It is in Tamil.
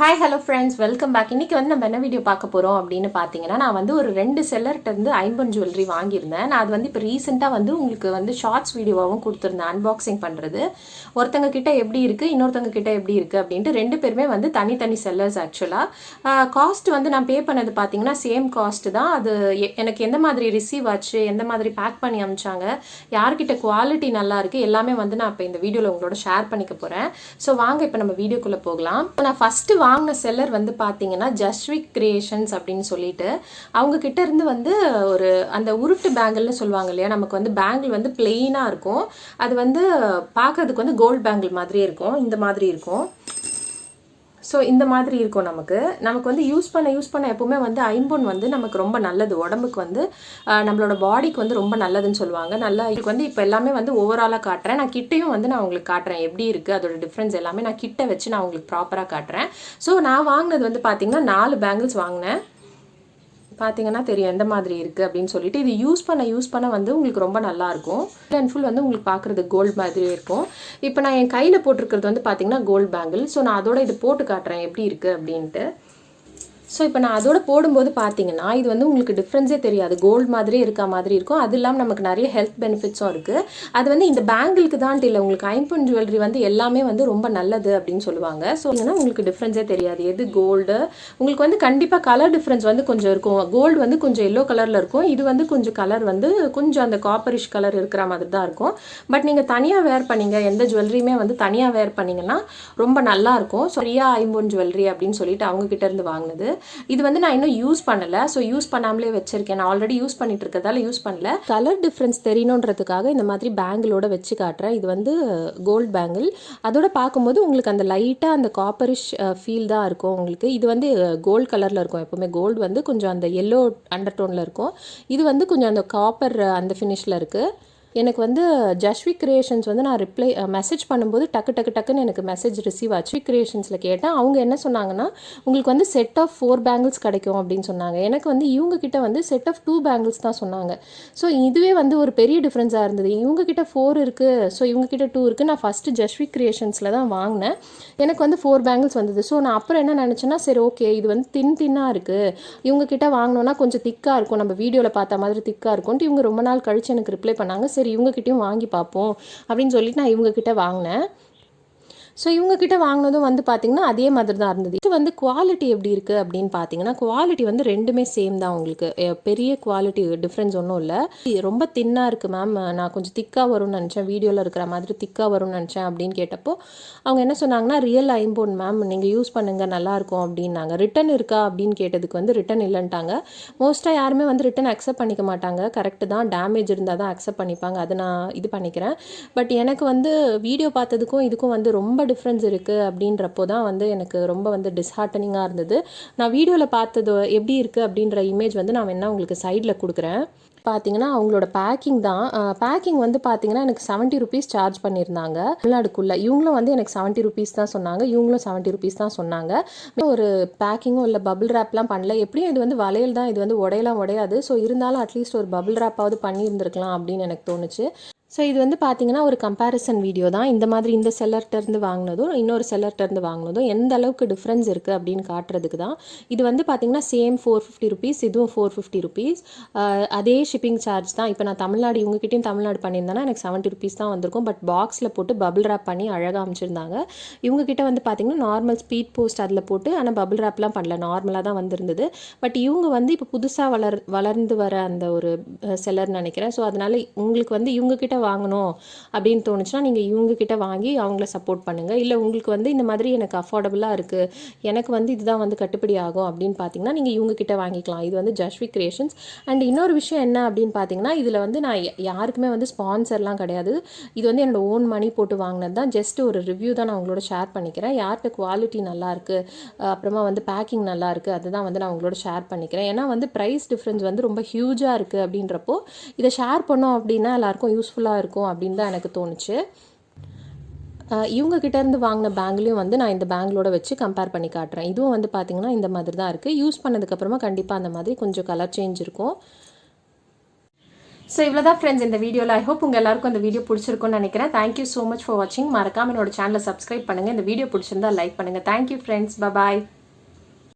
Hi hello friends, welcome back. இன்றைக்கி வந்து நம்ம என்ன வீடியோ பார்க்க போகிறோம் அப்படின்னு பார்த்தீங்கன்னா, நான் வந்து ஒரு 2 செல்லர்கிட்ட ஐம்பன் ஜுவல்லரி வாங்கியிருந்தேன். நான் அது வந்து இப்போ ரீசெண்டாக வந்து உங்களுக்கு வந்து ஷார்ட்ஸ் வீடியோவாகவும் கொடுத்துருந்தேன் அன்பாக்சிங் பண்ணுறது. ஒருத்தங்க கிட்ட எப்படி இருக்குது, இன்னொருத்தங்க கிட்ட எப்படி இருக்குது அப்படின்ட்டு 2 பேருமே வந்து தனித்தனி செல்லர்ஸ். ஆக்சுவலாக காஸ்ட் வந்து நான் பே பண்ணது பார்த்தீங்கன்னா சேம் காஸ்ட் தான். அது எனக்கு எந்த மாதிரி ரிசீவ் ஆச்சு, எந்த மாதிரி பேக் பண்ணி அனுப்பிச்சாங்க, யார்கிட்ட குவாலிட்டி நல்லா இருக்குது எல்லாமே வந்து நான் இப்போ இந்த வீடியோவில் உங்களோட ஷேர் பண்ணிக்க போகிறேன். ஸோ வாங்க இப்போ நம்ம வீடியோக்குள்ளே போகலாம். நான் ஃபஸ்ட்டு வாங்கின செல்லர் வந்து பார்த்தீங்கன்னா ஜஸ்விக் கிரியேஷன்ஸ் அப்படின்னு சொல்லிட்டு அவங்க கிட்ட இருந்து வந்து ஒரு அந்த உருட்டு பேங்கிள்னு சொல்லுவாங்க இல்லையா, நமக்கு வந்து பேங்கிள் வந்து பிளெயினாக இருக்கும். அது வந்து பார்க்கறதுக்கு வந்து கோல்டு பேங்கிள் மாதிரியே இருக்கும், இந்த மாதிரி இருக்கும். ஸோ இந்த மாதிரி இருக்கும். நமக்கு வந்து யூஸ் பண்ண எப்பவுமே வந்து ஐம்பொன் வந்து நமக்கு ரொம்ப நல்லது, உடம்புக்கு வந்து நம்மளோட பாடிக்கு வந்து ரொம்ப நல்லதுன்னு சொல்லுவாங்க. நல்லா இதுக்கு வந்து இப்போ எல்லாமே வந்து ஓவராலாக காட்டுறேன். நான் கிட்டையும் வந்து நான் உங்களுக்கு காட்டுறேன் எப்படி இருக்குது அதோட டிஃப்ரென்ஸ் எல்லாமே நான் கிட்ட வச்சு நான் உங்களுக்கு ப்ராப்பராக காட்டுறேன். ஸோ நான் வாங்கினது வந்து பார்த்தீங்கன்னா 4 பேங்கிள்ஸ் வாங்கினேன். பார்த்தீங்கன்னா தெரியும் எந்த மாதிரி இருக்குது அப்படின்னு சொல்லிட்டு. இது யூஸ் பண்ண வந்து உங்களுக்கு ரொம்ப நல்லாயிருக்கும். ஃபுல் அண்ட் ஃபுல் வந்து உங்களுக்கு பார்க்குறது கோல்டு மாதிரி இருக்கும். இப்போ நான் என் கையில் போட்டிருக்கிறது வந்து பார்த்தீங்கன்னா கோல்டு பேங்கிள். ஸோ நான் அதோட இது போட்டு காட்டுறேன் எப்படி இருக்குது அப்படின்ட்டு. ஸோ இப்போ நான் அதோட போடும்போது பார்த்தீங்கன்னா இது வந்து உங்களுக்கு டிஃப்ரென்ஸே தெரியாது, கோல்டு மாதிரியே இருக்க மாதிரி இருக்கும். அது இல்லாமல் நமக்கு நிறைய ஹெல்த் பெனிஃபிட்ஸும் இருக்குது. அது வந்து இந்த பேங்கிளுக்கு தான் இல்லை, உங்களுக்கு ஐம்பொன் ஜுவல்லரி வந்து எல்லாமே வந்து ரொம்ப நல்லது அப்படின்னு சொல்லுவாங்க. ஸோ உங்களுக்கு டிஃப்ரென்ஸே தெரியாது எது கோல்டு. உங்களுக்கு வந்து கண்டிப்பாக கலர் டிஃப்ரென்ஸ் வந்து கொஞ்சம் இருக்கும். கோல்டு வந்து கொஞ்சம் எல்லோ கலரில் இருக்கும், இது வந்து கொஞ்சம் கலர் வந்து கொஞ்சம் அந்த காப்பரிஷ் கலர் இருக்கிற மாதிரி தான் இருக்கும். பட் நீங்கள் தனியாக வேர் பண்ணீங்க, எந்த ஜுவல்லரியுமே வந்து தனியாக வேர் பண்ணிங்கன்னா ரொம்ப நல்லாயிருக்கும். ஸோ ரியா ஐம்பொன் ஜுவல்லரி அப்படின்னு சொல்லிட்டு அவங்க கிட்ட இருந்து வாங்கினது. இது வந்து நான் இன்னும் யூஸ் பண்ணல, ஸோ யூஸ் பண்ணாமலே வச்சிருக்கேன். நான் ஆல்ரெடி யூஸ் பண்ணிட்டு இருக்கிறதால யூஸ் பண்ணல. கலர் டிஃப்ரென்ஸ் தெரியணுன்றதுக்காக இந்த மாதிரி பேங்கிளோட வச்சு காட்டுறேன். இது வந்து கோல்டு பேங்கிள். அதோட பார்க்கும்போது உங்களுக்கு அந்த லைட்டாக அந்த காப்பரிஷ் ஃபீல் தான் இருக்கும் உங்களுக்கு. இது வந்து கோல்டு கலரில் இருக்கும். எப்போவுமே கோல்டு வந்து கொஞ்சம் அந்த எல்லோ அண்டர் டோனில் இருக்கும். இது வந்து கொஞ்சம் அந்த காப்பர் அந்த ஃபினிஷில் இருக்குது. எனக்கு வந்து ஜஸ்விக் கிரியேஷன்ஸ் வந்து நான் மெசேஜ் பண்ணும்போது டக்குன்னு எனக்கு மெசேஜ் ரிசீவ் ஆச்சு. கிரியேஷன்ஸில் கேட்டேன். அவங்க என்ன சொன்னாங்கன்னா உங்களுக்கு வந்து செட் ஆஃப் 4 பேங்கிள்ஸ் கிடைக்கும் அப்படின்னு சொன்னாங்க. எனக்கு வந்து இவங்க கிட்ட வந்து செட் ஆஃப் 2 பேங்கிள்ஸ் தான் சொன்னாங்க. ஸோ இதுவே வந்து ஒரு பெரிய டிஃப்ரென்ஸாக இருந்தது. இவங்க கிட்ட 4 இருக்குது, ஸோ இவங்க கிட்ட 2 இருக்குது. நான் ஃபஸ்ட்டு ஜஸ்விக் கிரியேஷன்ஸில் தான் வாங்கினேன். எனக்கு வந்து 4 பேங்கிள்ஸ் வந்தது. ஸோ நான் அப்புறம் என்ன நினச்சேன்னா, சரி ஓகே இது வந்து தின்னாக இருக்குது, இவங்க கிட்ட வாங்கினோன்னா கொஞ்சம் திக்காக இருக்கும், நம்ம வீடியோவில் பார்த்த மாதிரி திக்காக இருக்கும்ட்டு இவங்க ரொம்ப நாள் கழிச்சு எனக்கு ரிப்ளை பண்ணாங்க. சரி இவங்ககிட்டயும் வாங்கி பார்ப்போம் அப்படின்னு சொல்லிட்டு நான் இவங்ககிட்ட வாங்கினேன். ஸோ இவங்ககிட்ட வாங்கினதும் வந்து பார்த்திங்கன்னா அதே மாதிரி தான் இருந்தது. இது வந்து குவாலிட்டி எப்படி இருக்குது அப்படின்னு பார்த்தீங்கன்னா, குவாலிட்டி வந்து ரெண்டுமே சேம் தான். உங்களுக்கு பெரிய குவாலிட்டி டிஃப்ரென்ஸ் ஒன்றும் இல்லை. ரொம்ப தின்னாக இருக்குது மேம், நான் கொஞ்சம் திக்காக வரும்னு நினச்சேன், வீடியோவில் இருக்கிற மாதிரி திக்காக வரும்னு நினச்சேன் அப்படின்னு கேட்டப்போ அவங்க என்ன சொன்னாங்கன்னா, ரியல் ஐம்பொன் மேம் நீங்கள் யூஸ் பண்ணுங்கள் நல்லாயிருக்கும் அப்படின்னாங்க. ரிட்டன் இருக்கா அப்படின்னு கேட்டதுக்கு வந்து ரிட்டன் இல்லைன்ட்டாங்க. மோஸ்ட்டாக யாருமே வந்து ரிட்டன் அக்செப்ட் பண்ணிக்க மாட்டாங்க. கரெக்டு தான், டேமேஜ் இருந்தால் தான் அக்செப்ட் பண்ணிப்பாங்க, அதை நான் இது பண்ணிக்கிறேன். பட் எனக்கு வந்து வீடியோ பார்த்ததுக்கும் இதுக்கும் வந்து ரொம்ப டிஃப்ரென்ஸ் இருக்குது அப்படின்றப்போ தான் வந்து எனக்கு ரொம்ப வந்து டிஸ்ஹார்ட்டனிங்காக இருந்தது. நான் வீடியோவில் பார்த்தது எப்படி இருக்குது அப்படின்ற இமேஜ் வந்து நான் வேணா உங்களுக்கு சைடில் கொடுக்குறேன். பார்த்தீங்கன்னா அவங்களோட பேக்கிங் தான். பேக்கிங் வந்து பார்த்தீங்கன்னா எனக்கு 70 ருபீஸ் சார்ஜ் பண்ணியிருந்தாங்க தமிழ்நாடுக்குள்ளே. இவங்களும் வந்து எனக்கு 70 ருபீஸ் தான் சொன்னாங்க, இவங்களும் 70 ருபீஸ் தான் சொன்னாங்க. ஒரு பேக்கிங்கும் இல்லை, பபிள் ரேப்லாம் பண்ணல. எப்படியும் இது வந்து வளையல் தான், இது வந்து உடையாது. ஸோ இருந்தாலும் அட்லீஸ்ட் ஒரு பபிள் ரேப்பாவது பண்ணியிருந்துருக்கலாம் அப்படின்னு எனக்கு தோணுச்சு. ஸோ இது வந்து பார்த்தீங்கன்னா ஒரு கம்பேரிசன் வீடியோ தான். இந்த மாதிரி இந்த செல்லர்கிட்டருந்து வாங்கினதும் இன்னொரு செல்லர்கிட்டருந்து வாங்கினதும் எந்த அளவுக்கு டிஃப்ரென்ஸ் இருக்குது அப்படின்னு காட்டுறதுக்கு தான். இது வந்து பார்த்தீங்கன்னா சேம் 450 ருபீஸ், இதுவும் 450 ருபீஸ். அதே ஷிப்பிங் சார்ஜ் தான். இப்போ நான் தமிழ்நாடு இவங்ககிட்டையும் தமிழ்நாடு பண்ணியிருந்தேன்னா எனக்கு 70 ருபீஸ் தான் வந்திருக்கும். பட் பாக்ஸில் போட்டு பபிள் ரேப் பண்ணி அழகாக அமைச்சிருந்தாங்க. இவங்ககிட்ட வந்து பார்த்தீங்கன்னா நார்மல் ஸ்பீட் போஸ்ட் அதில் போட்டு, ஆனால் பபிள் ரேப்லாம் பண்ணல, நார்மலாக தான் வந்திருந்தது. பட் இவங்க வந்து இப்போ புதுசாக வளர்ந்து வர அந்த ஒரு செல்லர்னு நினைக்கிறேன். ஸோ அதனால் உங்களுக்கு வந்து இவங்ககிட்ட வாங்கணும் அப்படின்னு தோணுச்சுன்னா நீங்கள் இவங்ககிட்ட வாங்கி அவங்கள சப்போர்ட் பண்ணுங்கள். இல்லை உங்களுக்கு வந்து இந்த மாதிரி எனக்கு அஃபோர்டபுளாக இருக்குது, எனக்கு வந்து இதுதான் வந்து கட்டுப்படி ஆகும் அப்படின்னு பார்த்தீங்கன்னா நீங்கள் இவங்ககிட்ட வாங்கிக்கலாம். இது வந்து ஜஸ்விக் கிரியேஷன்ஸ். அண்ட் இன்னொரு விஷயம் என்ன அப்படின்னு பார்த்தீங்கன்னா, இதில் வந்து நான் யாருக்குமே வந்து ஸ்பான்சர்லாம் கிடையாது. இது வந்து என்னோட ஓன் மணி போட்டு வாங்கினது தான். ஜஸ்ட் ஒரு ரிவ்யூ தான் நான் உங்களோட ஷேர் பண்ணிக்கிறேன். யார்கிட்ட குவாலிட்டி நல்லாயிருக்கு, அப்புறமா வந்து பேக்கிங் நல்லாயிருக்கு, அதுதான் வந்து நான் உங்களோட ஷேர் பண்ணிக்கிறேன். ஏன்னா வந்து ப்ரைஸ் டிஃப்ரென்ஸ் வந்து ரொம்ப ஹியூஜாக இருக்குது அப்படின்றப்போ இதை ஷேர் பண்ணோம் அப்படின்னா எல்லாருக்கும் யூஸ்ஃபுல்லாக இருக்கும் அப்படின்னு தான் எனக்கு தோணுச்சு. இவங்க கிட்டேருந்து வாங்கின பேங்கிலையும் வந்து நான் இந்த பேங்கிலோட வச்சு கம்பேர் பண்ணி காட்டுறேன். இதுவும் வந்து பார்த்திங்கன்னா இந்த மாதிரி தான் இருக்குது. யூஸ் பண்ணதுக்கப்புறமா கண்டிப்பாக அந்த மாதிரி கொஞ்சம் கலர் சேஞ்ச் இருக்கும். ஸோ இவ்வளோ தான் ஃப்ரெண்ட்ஸ் இந்த வீடியோவில். ஐ ஹோப் உங்கள் எல்லாருக்கும் இந்த வீடியோ பிடிச்சிருக்கும்னு நினைக்கிறேன். தேங்க்யூ ஸோ மச் ஃபார் வாட்சிங். மறக்காம என்னோட சேனலை சப்ஸ்கிரைப் பண்ணுங்கள். இந்த வீடியோ பிடிச்சிருந்தா லைக் பண்ணுங்கள். Thank you friends. பாய்.